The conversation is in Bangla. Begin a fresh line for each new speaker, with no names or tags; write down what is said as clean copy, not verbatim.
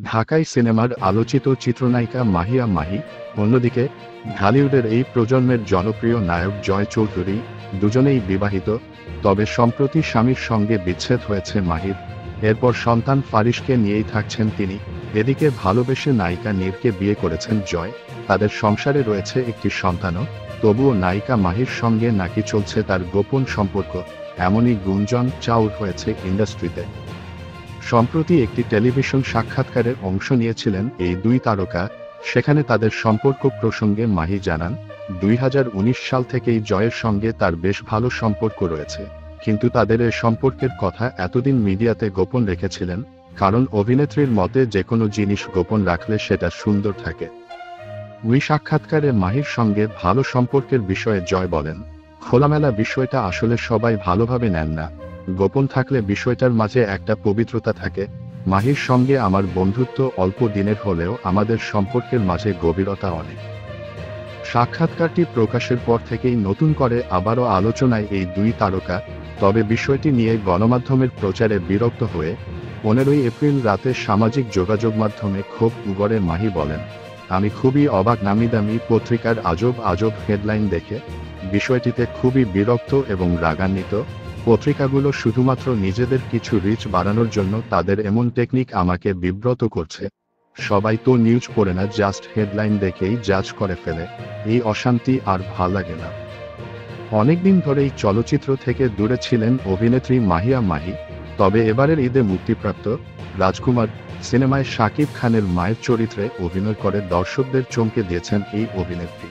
ঢাকাই সিনেমার আলোচিত চিত্রনায়িকা মাহিয়া মাহি। অন্যদিকে ঢালিউডের এই প্রজন্মের জনপ্রিয় নায়ক জয় চৌধুরী, দুজনেই বিবাহিত। তবে সম্প্রতি স্বামীর সঙ্গে বিচ্ছেদ হয়েছে মাহির। এরপর সন্তান ফারিসকে নিয়েই থাকছেন তিনি। এদিকে ভালোবেসে নায়িকা নীরকে বিয়ে করেছেন জয়। তাদের সংসারে রয়েছে একটি সন্তানও। তবুও নায়িকা মাহির সঙ্গে নাকি চলছে তার গোপন সম্পর্ক, এমনই গুঞ্জন চাউর হয়েছে ইন্ডাস্ট্রিতে। সম্প্রতি একটি টেলিভিশন সাক্ষাৎকারে অংশ নিয়েছিলেন এই দুই তারকা। সেখানে তাদের সম্পর্ক প্রসঙ্গে মাহি জানান, 2019 সাল থেকেই জয়ের সঙ্গে তার বেশ ভালো সম্পর্ক রয়েছে, কিন্তু তাদের এ সম্পর্কের কথা এতদিন মিডিয়াতে গোপন রেখেছিলেন, কারণ অভিনেত্রীর মতে যে কোনো জিনিস গোপন রাখলে সেটা সুন্দর থাকে। ওই সাক্ষাৎকারে মাহির সঙ্গে ভালো সম্পর্কের বিষয়ে জয় বলেন, খোলামেলা বিষয়টা আসলে সবাই ভালোভাবে নেন না। গোপন থাকলে বিষয়টার মাঝে একটা পবিত্রতা থাকে। মাহির সঙ্গে আমার বন্ধুত্ব অল্প দিনের হলেও আমাদের সম্পর্কের মাঝে গভীরতা অনেক। সাক্ষাৎকারটি প্রকাশের পর থেকেই নতুন করে আবারও আলোচনায় এই দুই তারকা। তবে বিষয়টি নিয়ে গণমাধ্যমের প্রচারে বিরক্ত হয়ে 15 এপ্রিল রাতে সামাজিক যোগাযোগ মাধ্যমে ক্ষোভ উগরে মাহি বলেন, আমি খুবই অবাক, নামিদামি পত্রিকার আজব আজব হেডলাইন দেখে বিষয়টিতে খুবই বিরক্ত এবং রাগান্বিত। পত্রিকাগুলো শুধুমাত্র নিজেদের কিছু রিচ বাড়ানোর জন্য তাদের এমন টেকনিক আমাকে বিব্রত করছে। সবাই তো নিউজ পড়ে না, জাস্ট হেডলাইন দেখেই জাজ করে ফেলে। এই অশান্তি আর ভাল লাগে না। অনেকদিন ধরেই চলচ্চিত্র থেকে দূরে ছিলেন অভিনেত্রী মাহিয়া মাহি। তবে এবারের ঈদে মুক্তিপ্রাপ্ত রাজকুমার সিনেমায় শাকিব খানের মায়ের চরিত্রে অভিনয় করে দর্শকদের চমকে দিয়েছেন এই অভিনেত্রী।